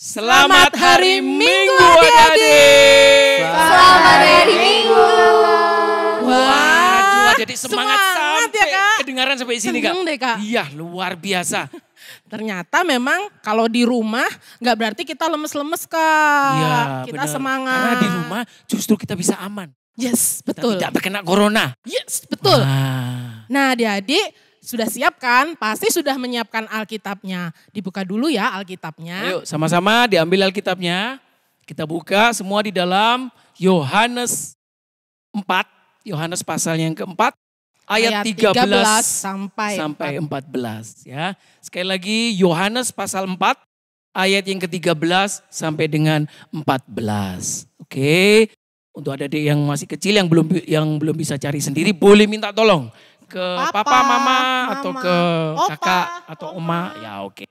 Selamat hari Minggu adik-adik. Selamat hari Minggu. Wah, jadi semangat sampai ya, Kak. kedengaran sampai sini Kak. Seneng deh, Kak. Iya, luar biasa. Ternyata memang kalau di rumah nggak berarti kita lemes-lemes, Kak. Iya, Kita benar. semangat. Karena di rumah justru kita bisa aman. Yes, Kita betul. tidak terkena corona. Yes, betul. Wah. Nah, adik-adik sudah siap kan? Pasti sudah menyiapkan Alkitabnya. Dibuka dulu ya Alkitabnya. Ayo sama-sama diambil Alkitabnya. Kita buka semua di dalam Yohanes 4. Yohanes pasal yang keempat. Ayat 13 sampai 14 ya. Sekali lagi Yohanes pasal 4 ayat yang ke-13 sampai dengan 14. Oke. Untuk adik-adik yang masih kecil yang belum bisa cari sendiri boleh minta tolong ke papa, mama atau ke opa, kakak atau oma. oma. Ya oke.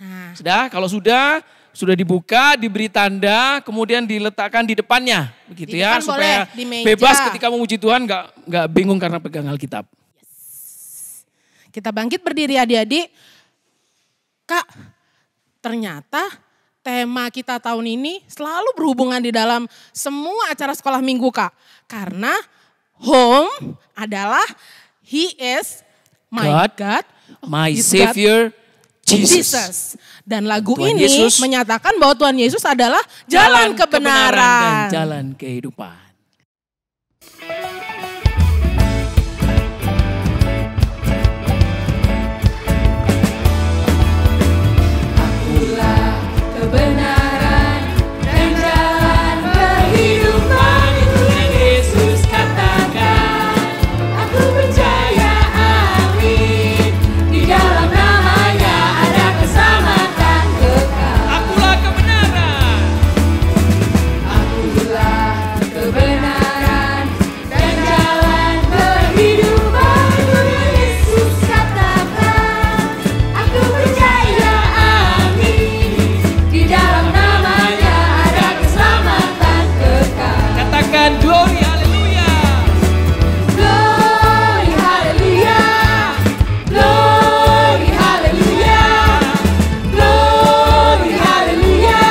Nah, Kalau sudah dibuka, diberi tanda, kemudian diletakkan di depannya, begitu Di ya, depan supaya boleh, di meja. bebas ketika memuji Tuhan, nggak bingung karena pegang Alkitab. kita bangkit berdiri adik-adik. Kak, ternyata tema kita tahun ini selalu berhubungan di dalam semua acara sekolah minggu, Kak. Karena home adalah He is my God, my His Savior, God, Jesus. Dan lagu Tuhan ini Yesus, menyatakan bahwa Tuhan Yesus adalah jalan kebenaran dan jalan kehidupan. Akulah kebenaran dan jalan kehidupan, itu yang Yesus katakan. Aku percaya, amin. Di dalam namanya ada keselamatan kekal. Akulah kebenaran. Akulah kebenaran dan jalan kehidupan, itu yang Yesus katakan. Aku percaya, amin. Di dalam namanya ada keselamatan kekal. Katakan glory, haleluya. Glory, haleluya. Glory, haleluya. Glory, haleluya.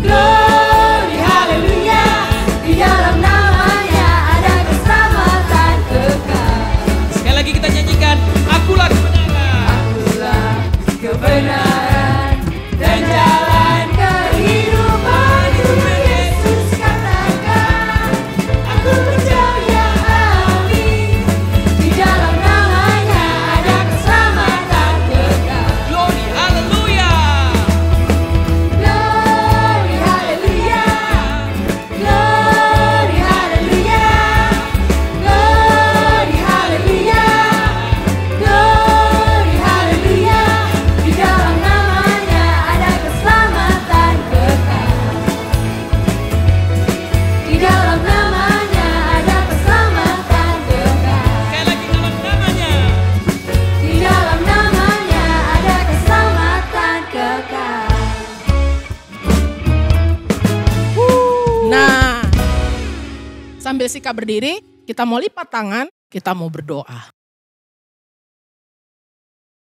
Glory, haleluya. Di dalam namanya ada keselamatan kekal. Sekali lagi kita nyanyikan, akulah kebenaran. Akulah kebenaran dan jalan kehidupan, itu yang Yesus katakan. Aku percaya, amin. Di dalam namanya ada keselamatan kekal. Glory, haleluya. Glory, haleluya. Glory, haleluya. Glory, haleluya. Glory, haleluya. Di dalam namanya ada keselamatan kekal. Di dalam namanya ada keselamatan kekal. Sekali lagi dalam namanya. Di dalam namanya ada keselamatan kekal. Nah, sambil sikap berdiri, kita mau lipat tangan, kita mau berdoa.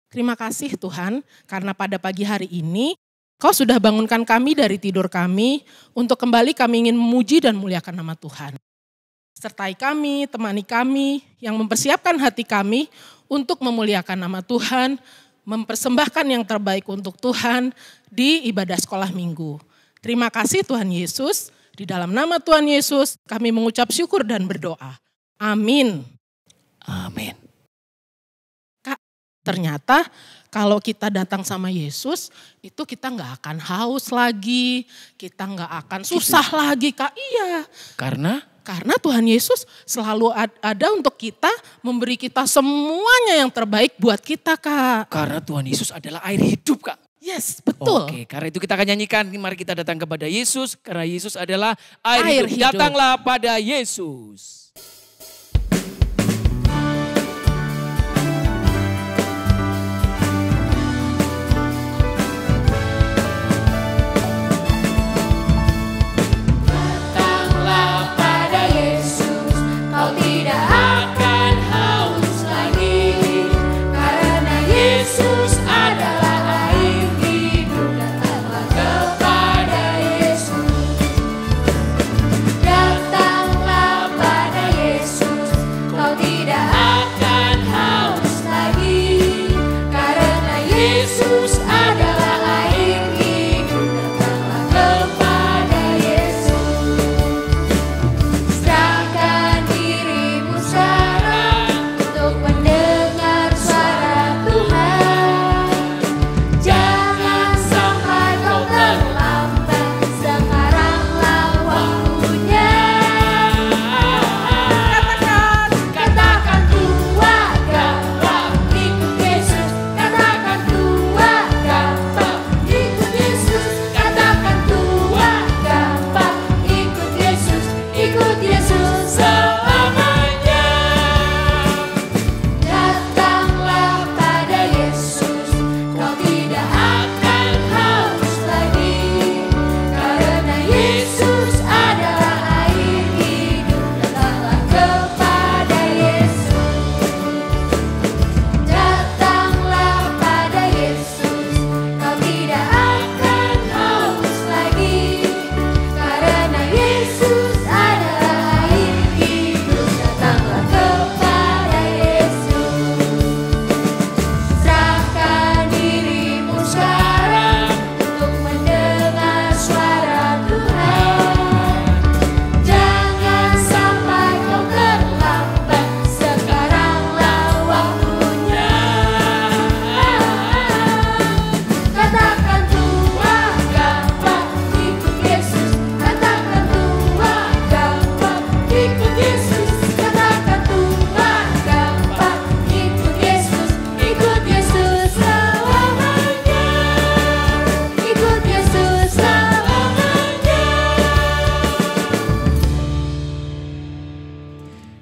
Terima kasih Tuhan, karena pada pagi hari ini, Kau sudah bangunkan kami dari tidur kami, untuk kembali kami ingin memuji dan muliakan nama Tuhan. Sertai kami, temani kami, yang mempersiapkan hati kami untuk memuliakan nama Tuhan, mempersembahkan yang terbaik untuk Tuhan di ibadah sekolah minggu. Terima kasih Tuhan Yesus. Di dalam nama Tuhan Yesus kami mengucap syukur dan berdoa. Amin. Amin. Kak, ternyata kalau kita datang sama Yesus itu kita nggak akan haus lagi. Kita nggak akan susah lagi, Kak. Iya. Karena Tuhan Yesus selalu ada untuk kita, memberi kita semuanya yang terbaik buat kita, Kak. Karena Tuhan Yesus adalah air hidup, Kak. Yes, betul. Oke, karena itu kita akan nyanyikan, mari kita datang kepada Yesus, karena Yesus adalah air, Air hidup. hidup. Datanglah pada Yesus. Datanglah pada Yesus, kau tidak akan haus lagi. Karena Yesus adalah air hidup. Datanglah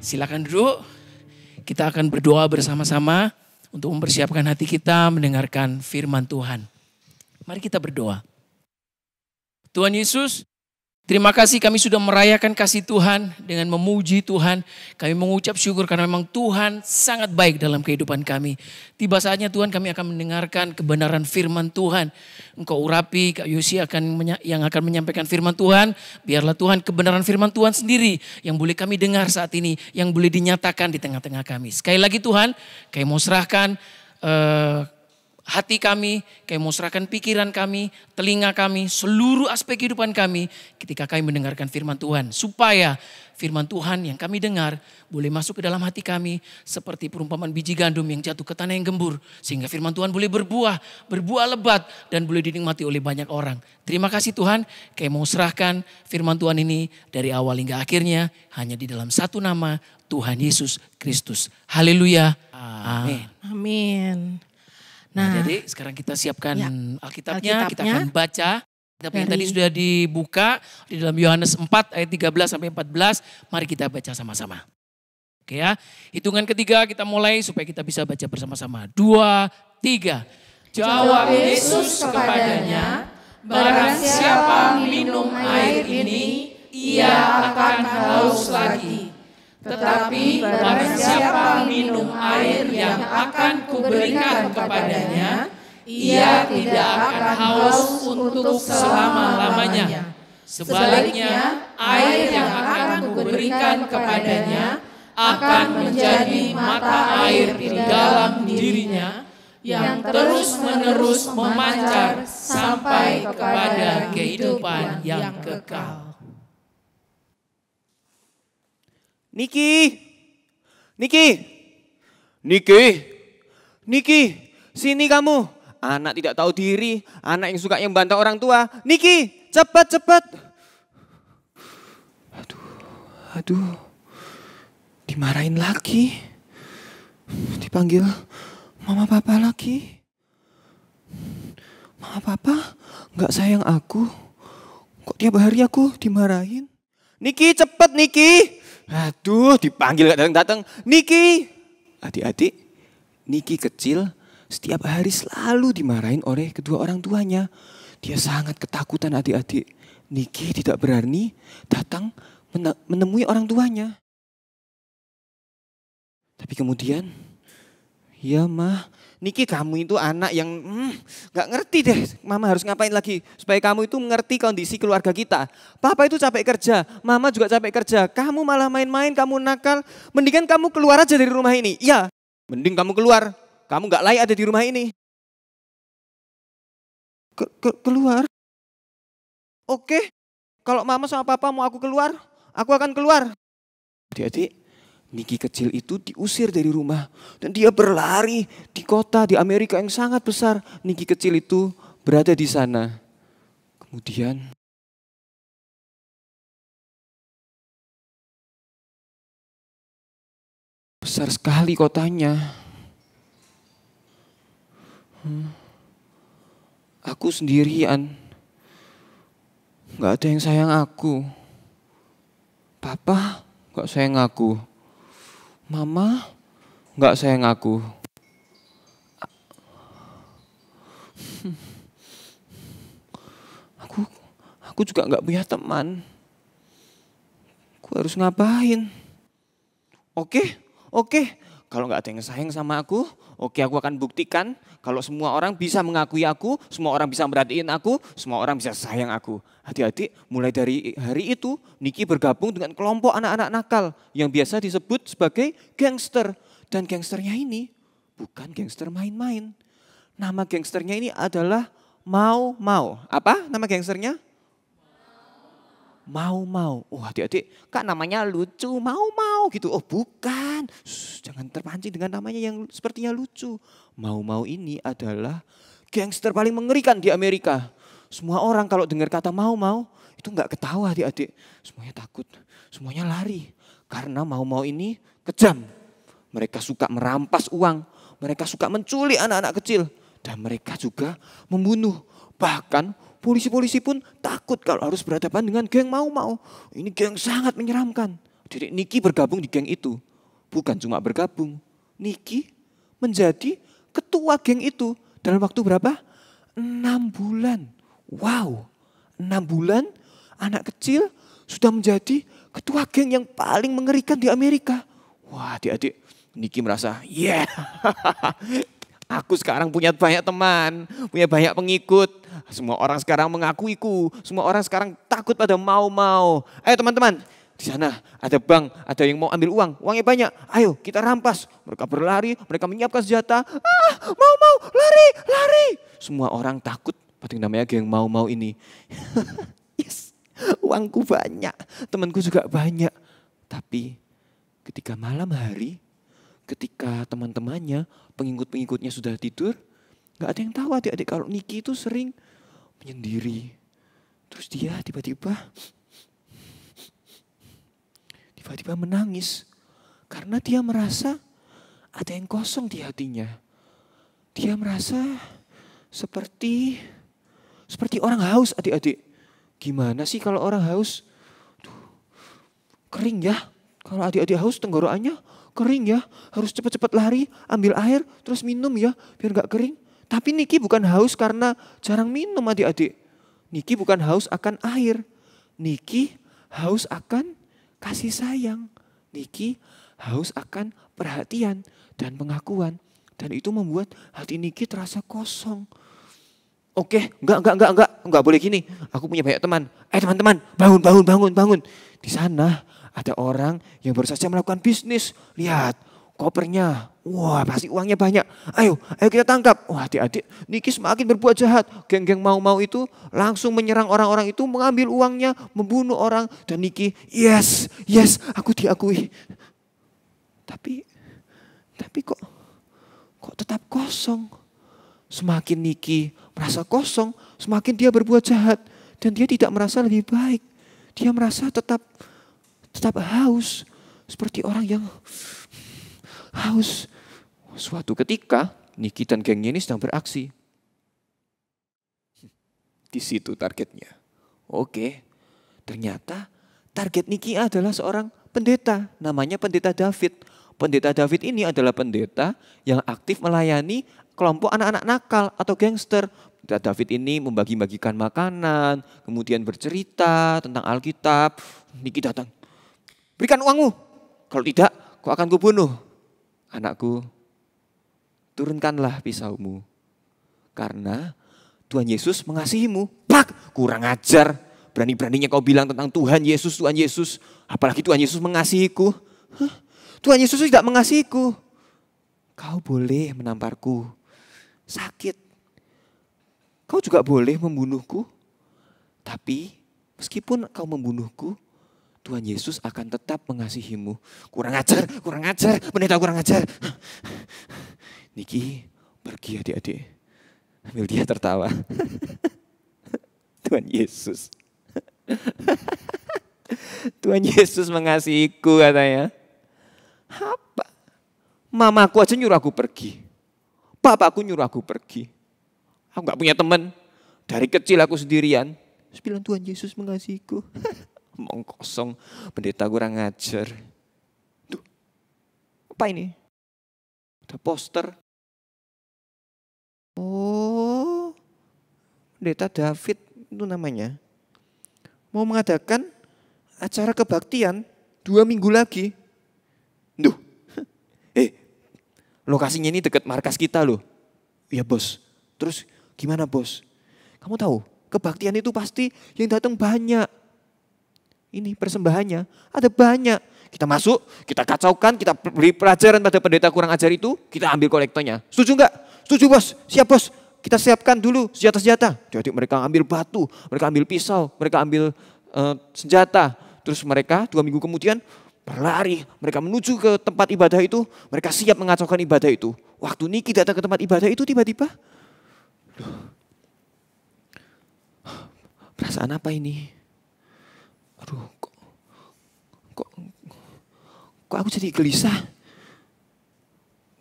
Silakan duduk. Kita akan berdoa bersama-sama untuk mempersiapkan hati kita mendengarkan firman Tuhan. Mari kita berdoa. Tuhan Yesus, terima kasih kami sudah merayakan kasih Tuhan dengan memuji Tuhan. Kami mengucap syukur karena memang Tuhan sangat baik dalam kehidupan kami. Tiba saatnya Tuhan kami akan mendengarkan kebenaran firman Tuhan. Engkau urapi, Kak Yosi yang akan menyampaikan firman Tuhan. Biarlah Tuhan kebenaran firman Tuhan sendiri yang boleh kami dengar saat ini. Yang boleh dinyatakan di tengah-tengah kami. Sekali lagi Tuhan, kami mau serahkan hati kami, kami mau serahkan pikiran kami, telinga kami, seluruh aspek kehidupan kami ketika kami mendengarkan firman Tuhan. Supaya firman Tuhan yang kami dengar boleh masuk ke dalam hati kami seperti perumpamaan biji gandum yang jatuh ke tanah yang gembur. Sehingga firman Tuhan boleh berbuah lebat dan boleh dinikmati oleh banyak orang. Terima kasih Tuhan, kami mau serahkan firman Tuhan ini dari awal hingga akhirnya hanya di dalam satu nama, Tuhan Yesus Kristus. Haleluya. Amin. Amin. Nah, jadi sekarang kita siapkan Ya, Alkitabnya, kita Alkitabnya. akan baca. Kitab yang Dari- tadi sudah dibuka di dalam Yohanes 4 ayat 13 sampai 14. Mari kita baca sama-sama. Oke ya, hitungan ketiga kita mulai supaya kita bisa baca bersama-sama. 2, 3. Jawab Yesus kepadanya, barang siapa minum air ini, ia akan haus lagi. Tetapi barang siapa minum air yang akan kuberikan kepadanya, ia tidak akan haus untuk selama-lamanya. Sebaliknya, air yang akan kuberikan kepadanya akan menjadi mata air di dalam dirinya yang terus-menerus memancar sampai kepada kehidupan yang kekal. Niki, sini kamu. Anak tidak tahu diri, anak yang suka yang bantah orang tua. Niki, cepat. Aduh, dimarahin lagi. Dipanggil mama papa lagi. Mama papa nggak sayang aku. Kok tiap hari aku dimarahin? Niki, cepat Niki. Aduh, dipanggil gak datang-datang. Niki. Adik-adik, Niki kecil setiap hari selalu dimarahin oleh kedua orang tuanya. Dia sangat ketakutan adik-adik. Niki tidak berani datang menemui orang tuanya. Tapi kemudian, ya mah, Niki kamu itu anak yang gak ngerti deh mama harus ngapain lagi. Supaya kamu itu mengerti kondisi keluarga kita. Papa itu capek kerja, mama juga capek kerja. Kamu malah main-main, kamu nakal. Mendingan kamu keluar aja dari rumah ini. Iya, mending kamu keluar. Kamu gak layak ada di rumah ini. Keluar? Oke, kalau mama sama papa mau aku keluar, aku akan keluar. Adik-adik, Niki kecil itu diusir dari rumah dan dia berlari di kota di Amerika yang sangat besar. Niki kecil itu berada di sana. Kemudian besar sekali kotanya. Aku sendirian. Gak ada yang sayang aku. Papa gak sayang aku. Mama gak sayang aku. Aku juga gak punya teman. Aku harus ngapain? Oke. Kalau gak ada yang sayang sama aku akan buktikan kalau semua orang bisa mengakui aku, semua orang bisa merhatiin aku, semua orang bisa sayang aku. Adik-adik, mulai dari hari itu Niki bergabung dengan kelompok anak-anak nakal yang biasa disebut sebagai gangster. Dan gangsternya ini bukan gangster main-main. Nama gangsternya ini adalah Mau. Apa nama gangsternya? Mau. Oh adik-adik, kak namanya lucu, Mau gitu. Oh bukan, jangan terpancing dengan namanya yang sepertinya lucu. Mau ini adalah gangster paling mengerikan di Amerika. Semua orang kalau dengar kata Mau itu nggak ketawa adik-adik. Semuanya takut, semuanya lari. Karena Mau ini kejam. Mereka suka merampas uang, mereka suka menculik anak-anak kecil. Dan mereka juga membunuh. Bahkan polisi-polisi pun takut kalau harus berhadapan dengan geng Mau. Ini geng sangat menyeramkan. Jadi Niki bergabung di geng itu. Bukan cuma bergabung. Niki menjadi ketua geng itu. Dalam waktu berapa? 6 bulan. Wow, 6 bulan anak kecil sudah menjadi ketua geng yang paling mengerikan di Amerika. Wah, adik-adik, Niki merasa, yeah, aku sekarang punya banyak teman, punya banyak pengikut. Semua orang sekarang mengakuiku, semua orang sekarang takut pada mau-mau. Ayo teman-teman, di sana ada bank, ada yang mau ambil uang, uangnya banyak. Ayo kita rampas. Mereka berlari, mereka menyiapkan senjata. Mau, lari, lari. Semua orang takut pada yang namanya geng mau-mau ini. Yes, uangku banyak, temanku juga banyak. Tapi ketika malam hari, ketika teman-temannya, pengikut-pengikutnya sudah tidur, gak ada yang tahu adik-adik kalau Niki itu sering menyendiri. Terus dia tiba-tiba menangis. Karena dia merasa ada yang kosong di hatinya. Dia merasa seperti orang haus adik-adik. Gimana sih kalau orang haus? Kering ya. Kalau adik-adik haus tenggorokannya kering ya. Harus cepat-cepat lari, ambil air, terus minum ya. Biar gak kering. Tapi Niki bukan haus karena jarang minum adik-adik. Niki bukan haus akan air. Niki haus akan kasih sayang. Niki haus akan perhatian dan pengakuan. Dan itu membuat hati Niki terasa kosong. Oke, enggak boleh gini. Aku punya banyak teman. Teman-teman, bangun. Di sana ada orang yang baru saja melakukan bisnis. Lihat, kopernya. Wah, pasti uangnya banyak. Ayo kita tangkap. Wah, adik-adik, Niki semakin berbuat jahat. Geng-geng mau-mau itu langsung menyerang orang-orang itu, mengambil uangnya, membunuh orang. Dan Niki, yes, aku diakui. Tapi kok tetap kosong. Semakin Niki merasa kosong, semakin dia berbuat jahat. Dan dia tidak merasa lebih baik. Dia merasa tetap haus. Seperti orang yang haus. Suatu ketika Niki dan gengnya ini sedang beraksi. Di situ targetnya. Oke, ternyata target Niki adalah seorang pendeta. Namanya Pendeta David. Pendeta David ini adalah pendeta yang aktif melayani kelompok anak-anak nakal atau gangster. Pendeta David ini membagi-bagikan makanan, kemudian bercerita tentang Alkitab. Niki datang, berikan uangmu. Kalau tidak, kau akan kubunuh. Anakku, turunkanlah pisaumu. Karena Tuhan Yesus mengasihimu. Pak, kurang ajar. Berani-beraninya kau bilang tentang Tuhan Yesus. Apalagi Tuhan Yesus mengasihiku. Tuhan Yesus tidak mengasihiku. Kau boleh menamparku. Sakit. Kau juga boleh membunuhku. Tapi meskipun kau membunuhku, Tuhan Yesus akan tetap mengasihimu. Kurang ajar. Pendeta kurang ajar. Niki pergi adik-adik. Sambil dia tertawa. Tuhan Yesus. Tuhan Yesus mengasihiku katanya. Apa? Mamaku aja nyuruh aku pergi. Papaku nyuruh aku pergi. Aku gak punya teman. Dari kecil aku sendirian. Terus bilang Tuhan Yesus mengasihiku. Omong kosong. Pendeta kurang ajar. Tuh. Apa ini? Ada poster. Oh. Pendeta David itu namanya. Mau mengadakan acara kebaktian 2 minggu lagi. Duh, lokasinya ini dekat markas kita loh. Iya bos, terus gimana bos? Kamu tahu, kebaktian itu pasti yang datang banyak. Ini persembahannya, ada banyak. Kita masuk, kita kacaukan, kita beri pelajaran pada pendeta kurang ajar itu, kita ambil kolektornya. Setuju enggak? Setuju bos, siap bos. Kita siapkan dulu senjata-senjata. Jadi mereka ambil batu, mereka ambil pisau, mereka ambil senjata. Terus mereka 2 minggu kemudian berlari, mereka menuju ke tempat ibadah itu, mereka siap mengacaukan ibadah itu. Waktu Niki datang ke tempat ibadah itu tiba-tiba, perasaan apa ini? Aduh, kok aku jadi gelisah?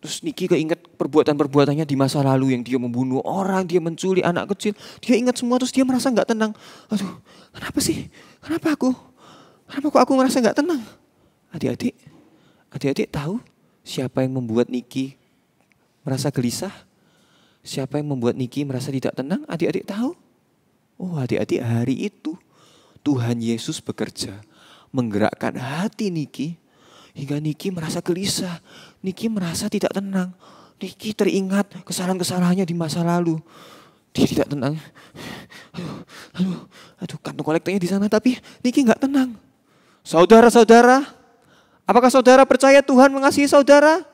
Terus Niki keinget perbuatan-perbuatannya di masa lalu yang dia membunuh orang, dia menculik anak kecil. Dia ingat semua terus dia merasa gak tenang. Aduh, kenapa sih? Kenapa kok aku merasa gak tenang? Adik-adik tahu siapa yang membuat Niki merasa gelisah? Siapa yang membuat Niki merasa tidak tenang? Adik-adik tahu? Oh, adik-adik, hari itu Tuhan Yesus bekerja menggerakkan hati Niki hingga Niki merasa gelisah. Niki merasa tidak tenang. Niki teringat kesalahan-kesalahannya di masa lalu. Dia tidak tenang. Aduh, kantong kolektornya di sana tapi Niki nggak tenang. Saudara-saudara, apakah saudara percaya Tuhan mengasihi saudara?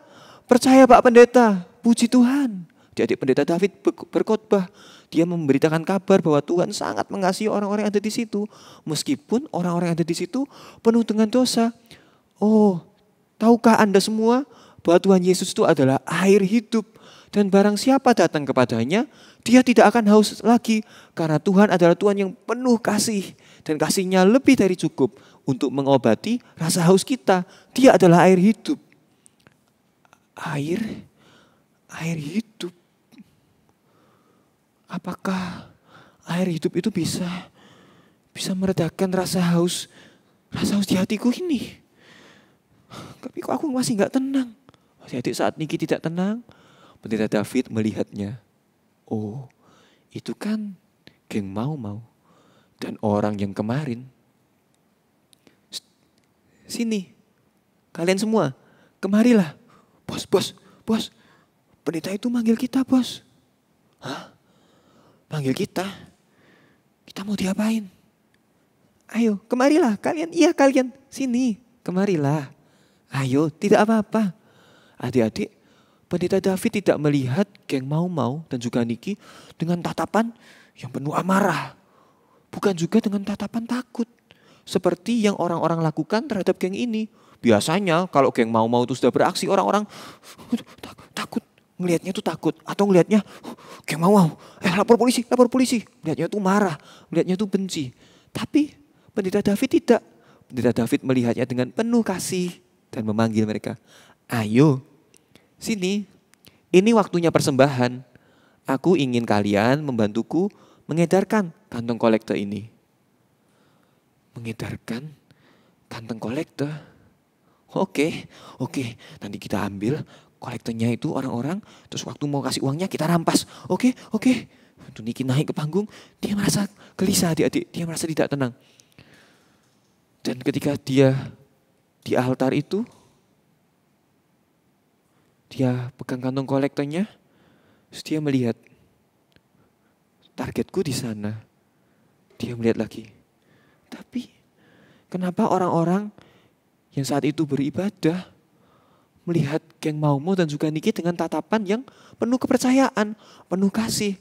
Percaya Pak Pendeta, puji Tuhan. Jadi Pendeta David berkhotbah. Dia memberitakan kabar bahwa Tuhan sangat mengasihi orang-orang yang ada di situ. Meskipun orang-orang yang ada di situ penuh dengan dosa. Oh, tahukah Anda semua bahwa Tuhan Yesus itu adalah air hidup. Dan barang siapa datang kepadanya, dia tidak akan haus lagi. Karena Tuhan adalah Tuhan yang penuh kasih. Dan kasihnya lebih dari cukup untuk mengobati rasa haus kita. Dia adalah air hidup. Air hidup. Apakah air hidup itu bisa meredakan rasa haus di hatiku ini? Tapi kok aku masih gak tenang? Jadi saat Niki tidak tenang, Pendeta David melihatnya. Oh, itu kan geng mau-mau dan orang yang kemarin. Sini, kalian semua, kemarilah. Bos, pendeta itu manggil kita, bos. Hah? Panggil kita? Kita mau diapain? Ayo, kemarilah kalian. Iya kalian, sini, kemarilah. Ayo, tidak apa-apa. Adik-adik, Pendeta David tidak melihat geng mau-mau dan juga Niki dengan tatapan yang penuh amarah. Bukan juga dengan tatapan takut. Seperti yang orang-orang lakukan terhadap geng ini. Biasanya kalau geng mau-mau itu sudah beraksi, orang-orang takut. Ngelihatnya itu takut. Atau ngelihatnya geng mau-mau. Lapor polisi. Ngelihatnya itu marah. Ngelihatnya itu benci. Tapi Pendeta David tidak. Pendeta David melihatnya dengan penuh kasih. Dan memanggil mereka. Ayo, sini. Ini waktunya persembahan. Aku ingin kalian membantuku mengedarkan kantong kolektor ini. Mengedarkan kantong kolektor? Oke. Nanti kita ambil kolektornya itu orang-orang. Terus waktu mau kasih uangnya kita rampas. Oke. Waktu Niki naik ke panggung, dia merasa gelisah adik-adik. Dia merasa tidak tenang. Dan ketika dia di altar itu, dia pegang kantong kolektornya. Terus dia melihat, targetku di sana. Dia melihat lagi. Tapi kenapa orang-orang yang saat itu beribadah melihat geng mau-mau dan juga Niki dengan tatapan yang penuh kepercayaan, penuh kasih.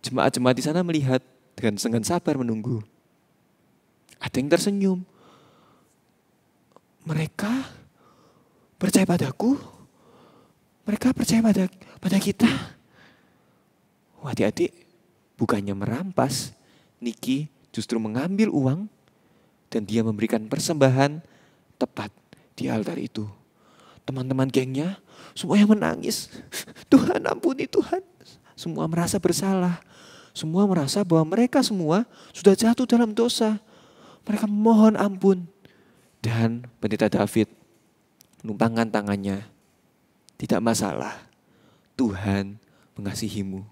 Jemaat-jemaat di sana melihat dengan sabar menunggu. Ada yang tersenyum. Mereka percaya padaku. Mereka percaya pada kita. Wah, adik-adik, bukannya merampas, Niki justru mengambil uang dan dia memberikan persembahan tepat di altar itu. Teman-teman gengnya semuanya menangis. Tuhan, ampuni Tuhan. Semua merasa bersalah. Semua merasa bahwa mereka semua sudah jatuh dalam dosa. Mereka mohon ampun. Dan Pendeta David menumpangkan tangannya. Tidak masalah. Tuhan mengasihimu.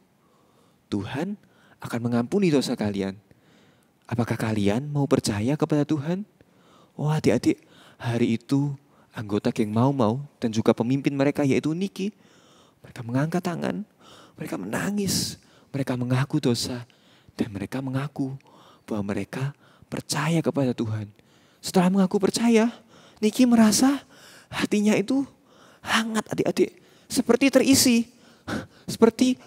Tuhan akan mengampuni dosa kalian. Apakah kalian mau percaya kepada Tuhan? Oh adik-adik, hari itu anggota geng mau-mau dan juga pemimpin mereka yaitu Niki. Mereka mengangkat tangan, mereka menangis, mereka mengaku dosa. Dan mereka mengaku bahwa mereka percaya kepada Tuhan. Setelah mengaku percaya, Niki merasa hatinya itu hangat adik-adik. Seperti terisi, seperti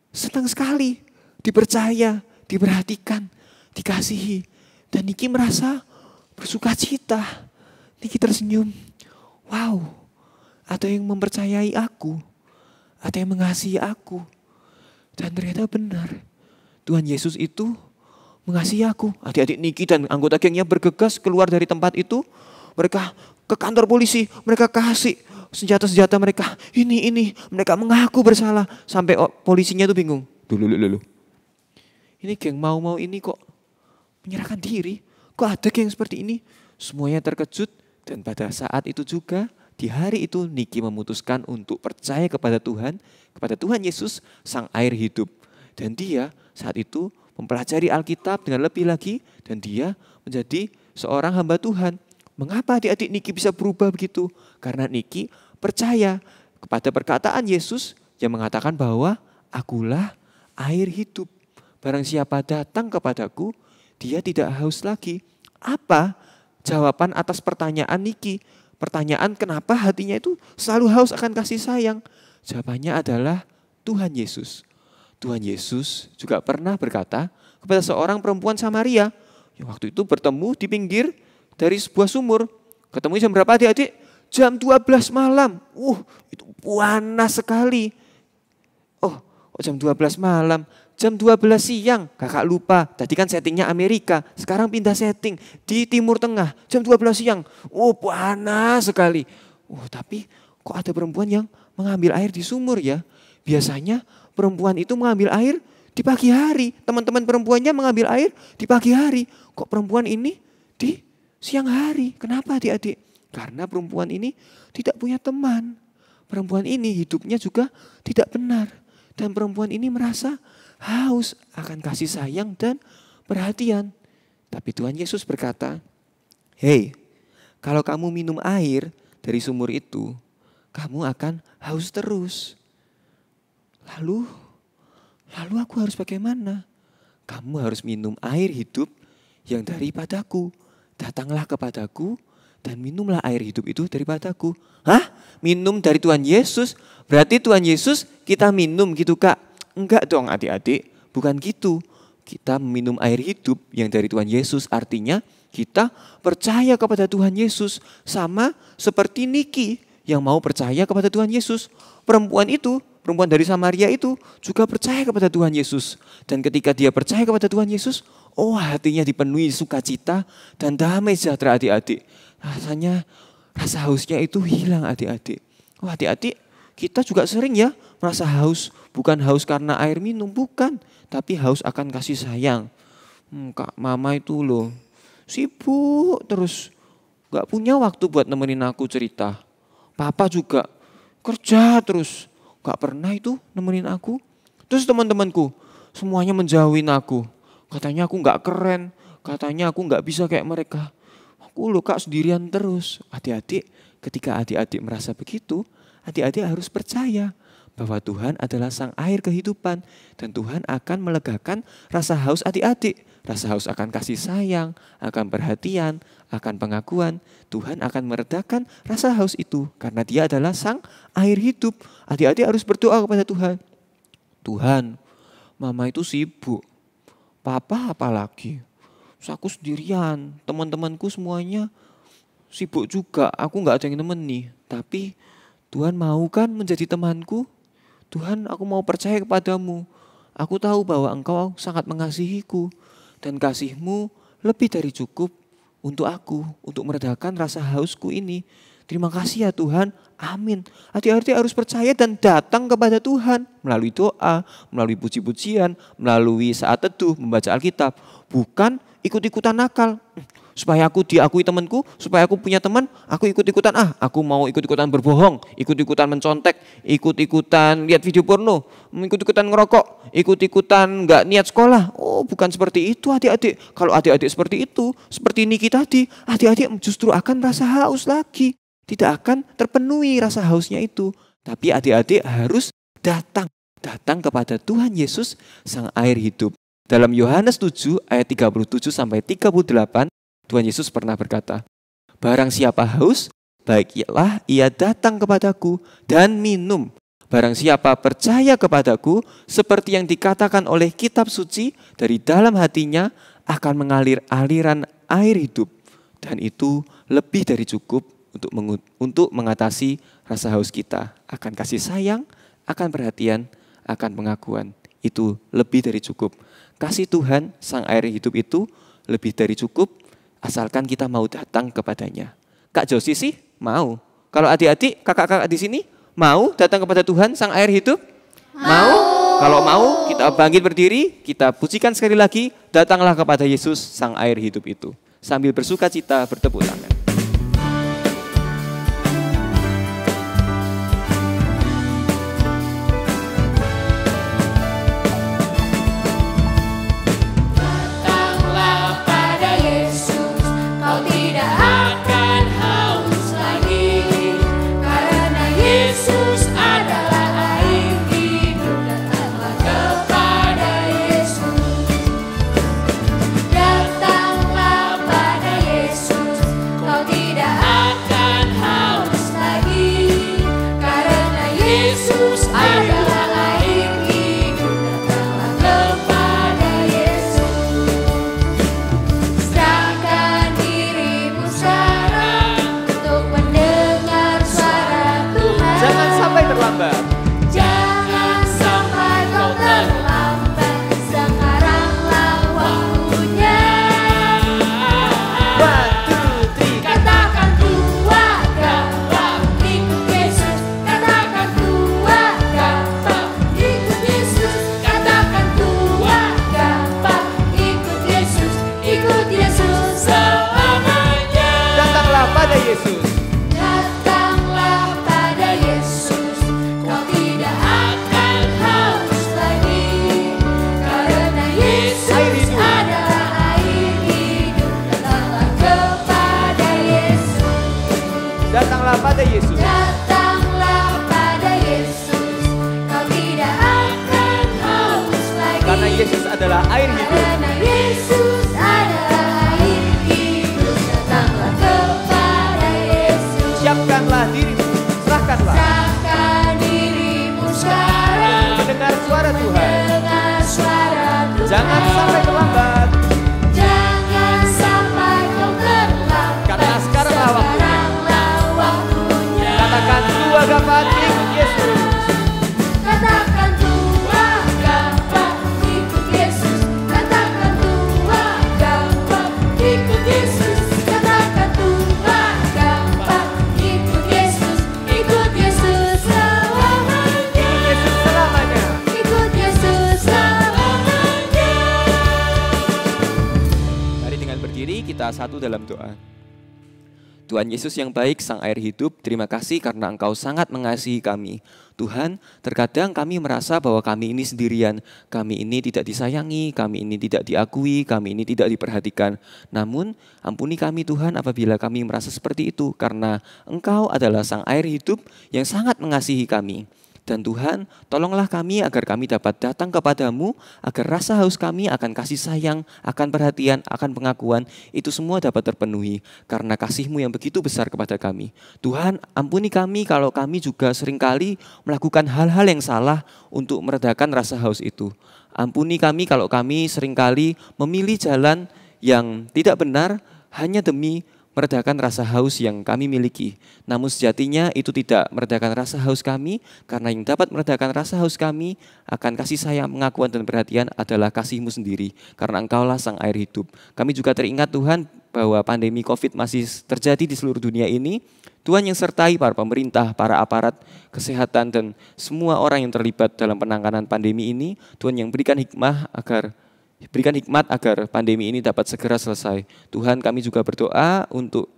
senang sekali dipercaya, diperhatikan, dikasihi. Dan Niki merasa bersuka cita. Niki tersenyum. Wow, ada yang mempercayai aku. Ada yang mengasihi aku. Dan ternyata benar. Tuhan Yesus itu mengasihi aku. Adik-adik Niki dan anggota gengnya bergegas keluar dari tempat itu. Mereka ke kantor polisi. Mereka kasih senjata-senjata mereka. Ini. Mereka mengaku bersalah. Sampai polisinya itu bingung. Dulu. Ini geng mau-mau ini kok menyerahkan diri. Kok ada geng seperti ini? Semuanya terkejut Dan pada saat itu juga, di hari itu Niki memutuskan untuk percaya kepada Tuhan Yesus, Sang Air Hidup. Dan dia saat itu mempelajari Alkitab dengan lebih lagi, dan dia menjadi seorang hamba Tuhan. Mengapa adik-adik Niki bisa berubah begitu? Karena Niki percaya kepada perkataan Yesus yang mengatakan bahwa akulah air hidup. Barang siapa datang kepadaku, dia tidak haus lagi. Apa jawaban atas pertanyaan Niki? Pertanyaan kenapa hatinya itu selalu haus akan kasih sayang? Jawabannya adalah Tuhan Yesus. Tuhan Yesus juga pernah berkata kepada seorang perempuan Samaria yang waktu itu bertemu di pinggir dari sebuah sumur. Ketemu jam berapa adik-adik? Jam 12 malam. Itu panas sekali. Oh jam 12 malam. Jam 12 siang. Kakak lupa. Tadi kan settingnya Amerika. Sekarang pindah setting di Timur Tengah. Jam 12 siang. Panas sekali. Tapi kok ada perempuan yang mengambil air di sumur ya? Biasanya perempuan itu mengambil air di pagi hari. Teman-teman perempuannya mengambil air di pagi hari. Kok perempuan ini di siang hari? Kenapa adik-adik? Karena perempuan ini tidak punya teman. Perempuan ini hidupnya juga tidak benar. Dan perempuan ini merasa haus akan kasih sayang dan perhatian. Tapi Tuhan Yesus berkata, "Hei, kalau kamu minum air dari sumur itu, kamu akan haus terus. Lalu aku harus bagaimana? Kamu harus minum air hidup yang daripadaku. Datanglah kepadaku dan minumlah air hidup itu daripadaku." Hah? Minum dari Tuhan Yesus? Berarti Tuhan Yesus kita minum gitu Kak? Enggak dong adik-adik, bukan gitu. Kita minum air hidup yang dari Tuhan Yesus artinya kita percaya kepada Tuhan Yesus. Sama seperti Niki yang mau percaya kepada Tuhan Yesus. Perempuan dari Samaria itu juga percaya kepada Tuhan Yesus. Dan ketika dia percaya kepada Tuhan Yesus, hatinya dipenuhi sukacita dan damai sejahtera adik-adik. Rasanya rasa hausnya itu hilang adik-adik. Adik-adik kita juga sering ya merasa haus. Bukan haus karena air minum, bukan. Tapi haus akan kasih sayang. Kak mama itu loh sibuk terus. Gak punya waktu buat nemenin aku cerita. Papa juga kerja terus. Gak pernah itu nemenin aku. Terus teman-temanku semuanya menjauhin aku. Katanya aku gak keren. Katanya aku gak bisa kayak mereka. Aku loh Kak sendirian terus. Adik-adik, ketika adik-adik merasa begitu, adik-adik harus percaya bahwa Tuhan adalah sang air kehidupan. Dan Tuhan akan melegakan rasa haus adik-adik. Rasa haus akan kasih sayang, akan perhatian, akan pengakuan. Tuhan akan meredakan rasa haus itu karena dia adalah sang air hidup. Adik-adik harus berdoa kepada Tuhan. Tuhan, mama itu sibuk. Papa apalagi. Terus aku sendirian, teman-temanku semuanya sibuk juga. Aku gak ada yang nemeni. Tapi Tuhan mau kan menjadi temanku? Tuhan, aku mau percaya kepadamu. Aku tahu bahwa Engkau sangat mengasihiku. Dan kasih-Mu lebih dari cukup untuk aku, untuk meredakan rasa hausku ini. Terima kasih ya Tuhan, amin. Adik-adik harus percaya dan datang kepada Tuhan. Melalui doa, melalui puji-pujian, melalui saat teduh, membaca Alkitab. Bukan ikut-ikutan nakal. Supaya aku diakui temanku, supaya aku punya teman, aku ikut-ikutan. Aku mau ikut-ikutan berbohong, ikut-ikutan mencontek, ikut-ikutan lihat video porno, ikut-ikutan ngerokok, ikut-ikutan nggak niat sekolah. Bukan seperti itu adik-adik. Kalau adik-adik seperti itu, seperti Niki tadi, adik-adik justru akan merasa haus lagi. Tidak akan terpenuhi rasa hausnya itu. Tapi adik-adik harus datang kepada Tuhan Yesus, sang air hidup. Dalam Yohanes 7 ayat 37 sampai 38, Tuhan Yesus pernah berkata, "Barang siapa haus, baiklah ia datang kepadaku dan minum. Barang siapa percaya kepadaku, seperti yang dikatakan oleh kitab suci, dari dalam hatinya akan mengalir aliran air hidup." Dan itu lebih dari cukup untuk mengatasi rasa haus kita. Akan kasih sayang, akan perhatian, akan pengakuan. Itu lebih dari cukup. Kasih Tuhan, sang air hidup itu lebih dari cukup. Asalkan kita mau datang kepadanya. Kak Josi sih mau. Kalau adik-adik, kakak-kakak di sini mau datang kepada Tuhan sang air hidup? Mau? Kalau mau, kita bangkit berdiri, kita pujikan sekali lagi, datanglah kepada Yesus sang air hidup itu. Sambil bersuka cita bertepuk tangan. adalah air hidup. Karena Yesus adalah air hidup, datanglah kepada Yesus. Siapkanlah dirimu, serahkanlah. Serahkan dirimu sekarang, Mendengar suara Tuhan. mendengar suara Tuhan. Jangan sampai terlambat. Jangan sampai kau terlambat. Karena sekaranglah waktunya. Sekaranglah waktunya. Katakan tua gapat ikut Yesus. Katakan tua gampang ikut Yesus. Katakan tua gampang ikut Yesus. Katakan tua gampang ikut Yesus. Ikut Yesus selamanya. Yesus selamanya. Ikut Yesus selamanya. Mari dengan berdiri kita satu dalam doa. Tuhan Yesus yang baik, Sang Air Hidup, terima kasih karena Engkau sangat mengasihi kami. Tuhan, terkadang kami merasa bahwa kami ini sendirian, kami ini tidak disayangi, kami ini tidak diakui, kami ini tidak diperhatikan. Namun, ampuni kami Tuhan apabila kami merasa seperti itu, karena Engkau adalah Sang Air Hidup yang sangat mengasihi kami. Dan Tuhan, tolonglah kami agar kami dapat datang kepadamu, agar rasa haus kami akan kasih sayang, akan perhatian, akan pengakuan, itu semua dapat terpenuhi karena kasih-Mu yang begitu besar kepada kami. Tuhan, ampuni kami kalau kami juga seringkali melakukan hal-hal yang salah untuk meredakan rasa haus itu. Ampuni kami kalau kami seringkali memilih jalan yang tidak benar hanya demi meredakan rasa haus yang kami miliki. Namun sejatinya itu tidak meredakan rasa haus kami, karena yang dapat meredakan rasa haus kami akan kasih sayang, pengakuan dan perhatian adalah kasih-Mu sendiri. Karena Engkaulah Sang Air Hidup. Kami juga teringat Tuhan bahwa pandemi COVID masih terjadi di seluruh dunia ini. Tuhan yang sertai para pemerintah, para aparat kesehatan dan semua orang yang terlibat dalam penanganan pandemi ini. Tuhan yang berikan hikmat agar pandemi ini dapat segera selesai. Tuhan, kami juga berdoa untuk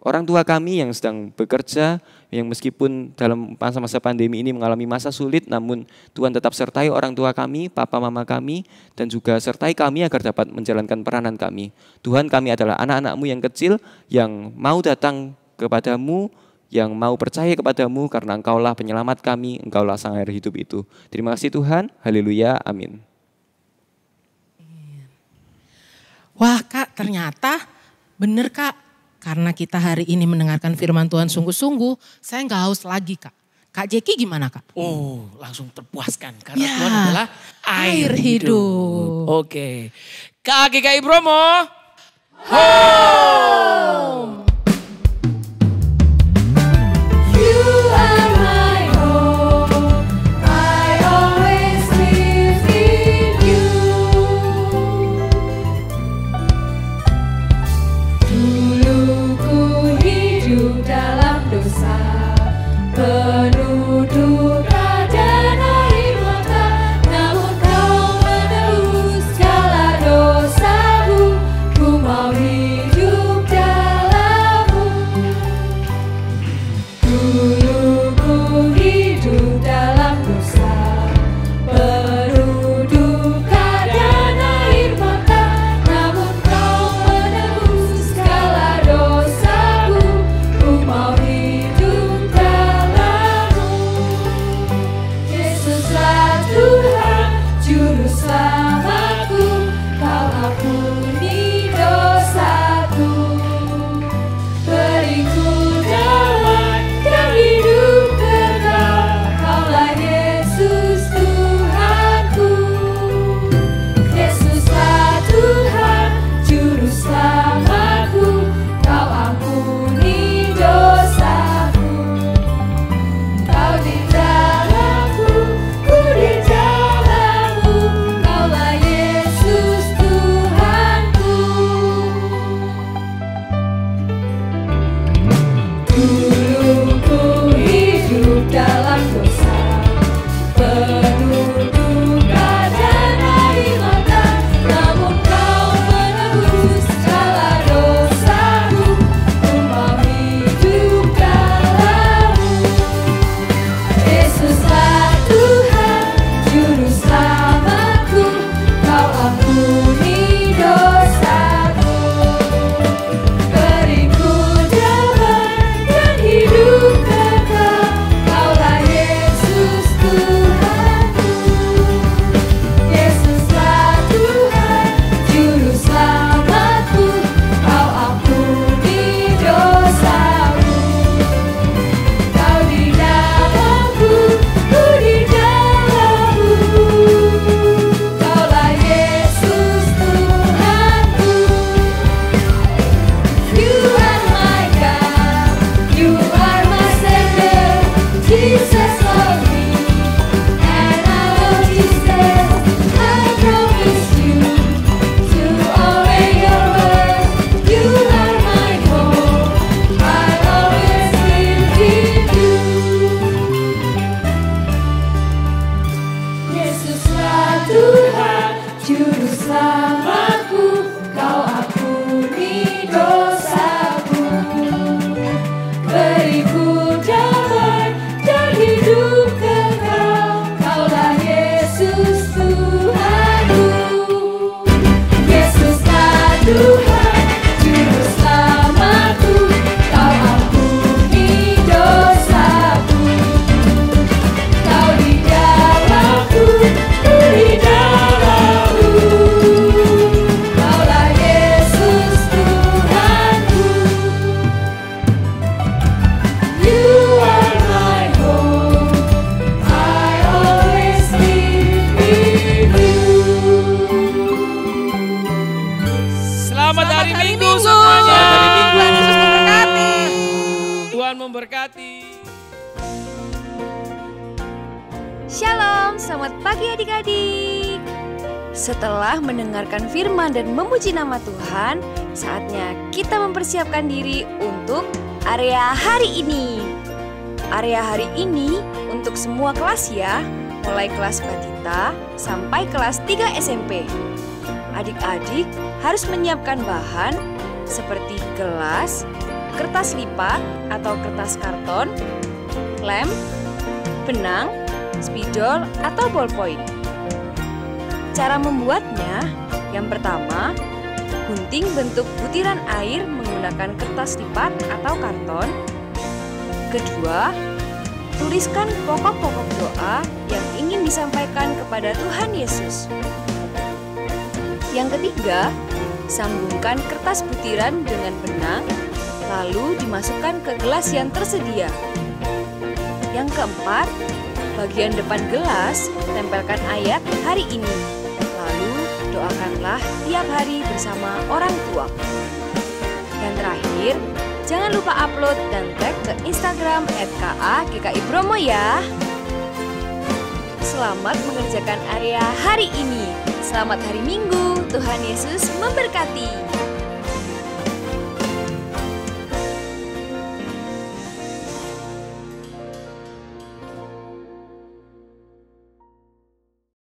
orang tua kami yang sedang bekerja, yang meskipun dalam masa-masa pandemi ini mengalami masa sulit, namun Tuhan tetap sertai orang tua kami, papa mama kami, dan juga sertai kami agar dapat menjalankan peranan kami. Tuhan, kami adalah anak-anak-Mu yang kecil, yang mau datang kepadamu, yang mau percaya kepadamu, karena Engkaulah penyelamat kami, Engkaulah Sang Air Hidup itu. Terima kasih Tuhan, haleluya, amin. Wah Kak, ternyata bener Kak. Karena kita hari ini mendengarkan firman Tuhan sungguh-sungguh, saya nggak haus lagi Kak. Kak Jeki gimana Kak? Oh, langsung terpuaskan karena Ya, Tuhan adalah air hidup. hidup. Oke. Kak GKI Bromo. You are my home. I always live in you. Dulu ku hidup dalam dosa, penuh duka dan air mata. Namun Kau menebus segala dosaku. Ku mau hidup dalam Shalom, selamat pagi adik-adik. Setelah mendengarkan firman dan memuji nama Tuhan, saatnya kita mempersiapkan diri untuk area hari ini. Area hari ini untuk semua kelas ya, mulai kelas batita sampai kelas 3 SMP. Adik-adik harus menyiapkan bahan seperti gelas, kertas lipat atau kertas karton, lem, benang, spidol atau ballpoint. Cara membuatnya, yang pertama, gunting bentuk butiran air menggunakan kertas lipat atau karton. Kedua, tuliskan pokok-pokok doa yang ingin disampaikan kepada Tuhan Yesus. Yang ketiga, sambungkan kertas butiran dengan benang, lalu dimasukkan ke gelas yang tersedia. Yang keempat, bagian depan gelas, tempelkan ayat hari ini. Lalu doakanlah tiap hari bersama orang tua. Dan terakhir, jangan lupa upload dan tag ke Instagram @ka_gki_bromo ya. Selamat mengerjakan area hari ini. Selamat hari Minggu. Tuhan Yesus memberkati.